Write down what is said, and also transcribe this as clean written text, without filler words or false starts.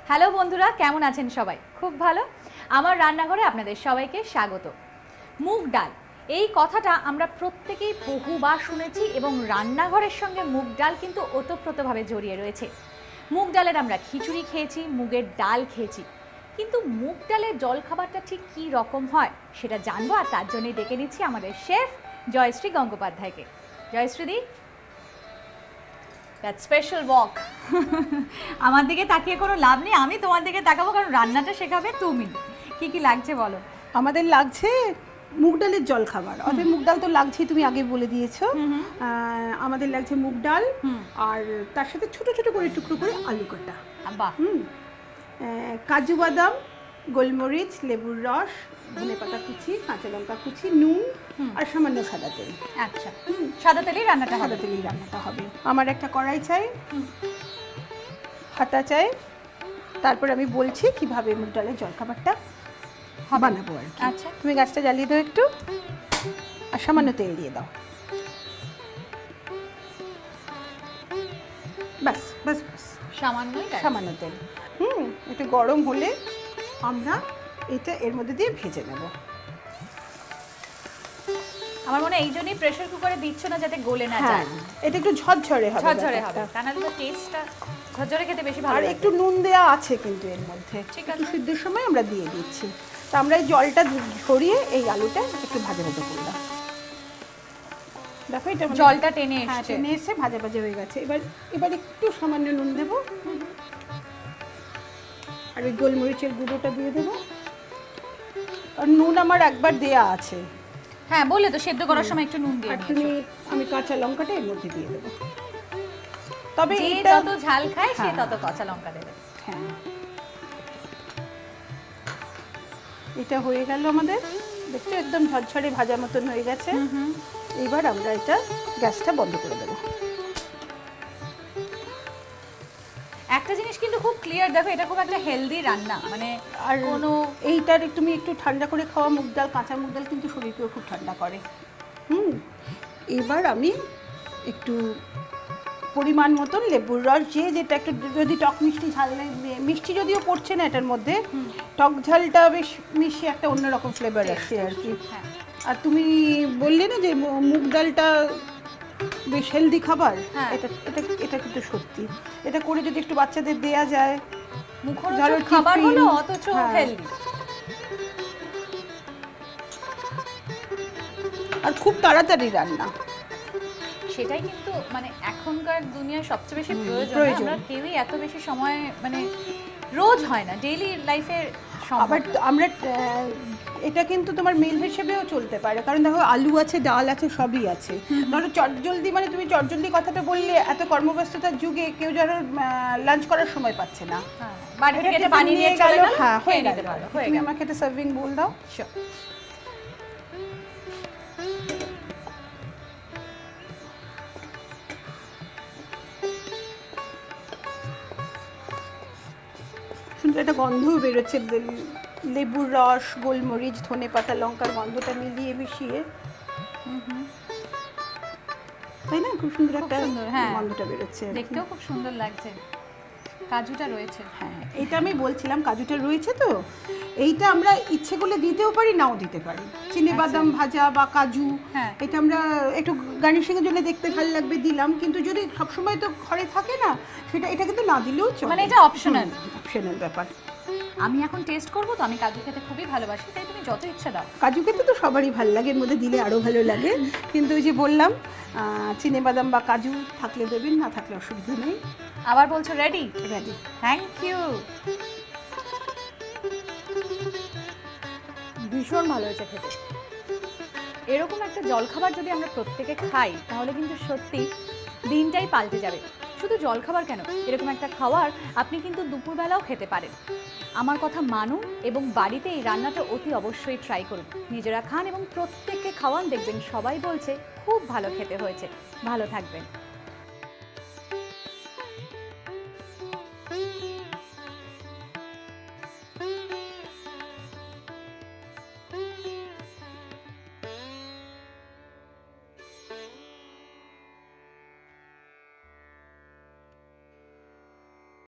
Hello বন্ধুরা, কেমন আছেন সবাই? খুব ভালো। আমার রান্নাঘরে আপনাদের সবাইকে স্বাগত। মুগ ডাল, এই কথাটা আমরা প্রত্যেকেই বহুবার শুনেছি এবং রান্নাঘরের সঙ্গে মুগ ডাল কিন্তু ওতপ্রোতভাবে জড়িয়ে রয়েছে। মুগ ডালের আমরা খিচুড়ি খেয়েছি, মুগের ডাল খেয়েছি, কিন্তু মুগ ডালের জলখাবারটা ঠিক কী রকম হয় সেটা জানবো, আর তার জন্যই ডেকে নিচ্ছি আমাদের শেফ জয়শ্রী গঙ্গোপাধ্যায়কে। জয়শ্রীদি, দ্যাট স্পেশাল ওয়াক। আমার দিকে তাকিয়ে কোনো লাভ নেই, আমি তোমার দিকে তাকাবো, কারণ রান্নাটা শেখাবে তুমি। কি কি লাগছে বলো? আমাদের লাগছে মুগ ডালের জল খাবার, অর্থাৎ মুগ ডাল তো লাগছেই, তুমি আগে বলে দিয়েছো। আমাদের লাগছে মুগ ডাল, আর তার সাথে ছোট ছোট করে টুকরো করে আলু কাটা, বাহ, কাজু বাদাম, গোলমরিচ, লেবুর রস, ধনেপাতা কুচি, কাঁচা লঙ্কা কুচি, নুন আর সামান্য সাদা তেল। আচ্ছা, সাদা তেলেই রান্নাটা হবে? সাদা তেলেই রান্নাটা হবে। আমার একটা কড়াই চাই, হাতা চাই, তারপর আমি বলছি কিভাবে মুগ ডালের জলখাবারটা বানাবো আর কি। আচ্ছা, তুমি গ্যাসটা জ্বালিয়ে দাও একটু, আর সামান্য তেল দিয়ে দাও। বাস বাস বাস, সামান্য তেল। একটু গরম হলে আমরা এটা এর মধ্যে দিয়ে ভেজে নেব। আমার মনে হয় এই জন্যই প্রেসার কুকারে দিচ্ছ না, যাতে গলে না যায়। এটা একটু ঝরঝরে হবে, ঝরঝরে হবে, কারণ তো টেস্টটা ঝরঝরে খেতে বেশি ভালো আর লাগে। একটু নুন দেওয়া আছে কিন্তু এর মধ্যে, ঠিক একটু আছে, সিদ্ধের সময় আমরা দিয়ে দিচ্ছি। তো আমরা এই জলটা ঝরিয়ে এই আলুটা একটু ভাজা ভাজা করলাম। দেখো এটা জলটা টেনে এসেছে, টেনে এসে ভাজা ভাজা হয়ে গেছে। এবার একটু সামান্য নুন দেব, আর ওই গোলমরিচের গুঁড়োটা দিয়ে দেবো। আর নুন আমার একবার দেয়া আছে। হ্যাঁ, বলে তো সেদ্ধ করার সময় একটু নুন দিয়ে নিয়েছো। আমি কাঁচা লঙ্কাটা এর মধ্যে দিয়ে দেবো। তবে যে এটা যত ঝাল খায় সে তত কাঁচা লঙ্কা দেবে। হ্যাঁ, এটা হয়ে গেল আমাদের। দেখছো একদম ঝরঝরে ভাজা মতন হয়ে গেছে। এবার আমরা এটা গ্যাসটা বন্ধ করে দেবো। একটা জিনিস কিন্তু খুব ক্লিয়ার, দেখো এটা খুব একটা হেলদি রান্না, মানে আর কোনো এইটার তুমি একটু ঠান্ডা করে খাওয়া মুগ ডাল, কাঁচা মুগ ডাল কিন্তু শরীরকেও খুব ঠান্ডা করে। এবার আমি একটু পরিমাণ মতন লেবুর রস, যেটা একটু যদি টক মিষ্টি ঝাল, মিষ্টি যদিও পড়ছে না এটার মধ্যে, টক ঝালটা বেশ মিশিয়ে একটা অন্যরকম ফ্লেভার আসছে আর কি। আর তুমি বললে না যে মুগ ডালটা বেশ হেলদি খাবার, এটা এটা এটা কিন্তু সত্যি। এটা করে যদি একটু বাচ্চাদের দেয়া যায়, মুখরোচক খাবার হলো অথচ হেলদি, আর খুব তাড়াতাড়ি রান্না। সেটাই কিন্তু মানে এখনকার দুনিয়ায় সবচেয়ে বেশি প্রয়োজন। আমরা কেউই এত বেশি সময় মানে রোজ হয় না, ডেইলি লাইফের। আবার আমরা এটা কিন্তু তোমার মিল হিসেবেও চলতে পারে, কারণ দেখো আলু আছে, ডাল আছে, সবই আছে। ধরো চটজলদি, মানে তুমি চটজলদি কথাটা বললে, এত কর্মব্যস্ততার যুগে কেউ যেন লাঞ্চ করার সময় পাচ্ছে না, বাড়ি থেকে এটা বানিয়ে নিয়ে চলে গেল, হ্যাঁ হয়ে নিতে গেল। পারো। তুমি আমাকে একটা সার্ভিং বোল দাও। সুন্দর একটা গন্ধও বেরোচ্ছে, লেবুর রস, গোলমরিচ, ধনেপাতা, লঙ্কার গন্ধটা মিলিয়ে মিশিয়ে, তাই না? খুব সুন্দর একটা গন্ধটা বেরোচ্ছে, দেখতেও খুব সুন্দর লাগছে। কাজুটা রয়েছে, হ্যাঁ এটা আমি বলছিলাম, কাজুটা রয়েছে। তো এইটা আমরা ইচ্ছে করলে দিতেও পারি, নাও দিতে পারি। চিনি বাদাম ভাজা বা কাজু, এটা আমরা একটু গার্নিশিংয়ের জন্য দেখতে ভালো লাগবে দিলাম, কিন্তু যদি সবসময় তো ঘরে থাকে না সেটা, এটা কিন্তু না দিলেও চলে, মানে এটা অপশনাল ব্যাপার। আমি এখন টেস্ট করবো, তো আমি কাজু খেতে খুবই ভালোবাসি, তাই তুমি যত ইচ্ছা দাও। কাজু খেতে তো সবারই ভালো লাগে, এর মধ্যে দিলে আরও ভালো লাগে। কিন্তু ওই যে বললাম, চিনি বাদাম বা কাজু থাকলে দেবেন, না থাকলে অসুবিধা নেই। আবার বলছো রেডি? রেডি। থ্যাংক ইউ, ভীষণ ভালো হয়েছে খেতে। এরকম একটা জলখাবার যদি আমরা প্রত্যেকে খাই, তাহলে কিন্তু সত্যি দিনটাই পাল্টে যাবে। শুধু জলখাবার কেন, এরকম একটা খাবার আপনি কিন্তু দুপুরবেলাও খেতে পারেন। আমার কথা মানুন এবং বাড়িতে এই রান্নাটা অতি অবশ্যই ট্রাই করুন। নিজেরা খান এবং প্রত্যেককে খাওয়ান, দেখবেন সবাই বলছে খুব ভালো খেতে হয়েছে। ভালো থাকবেন।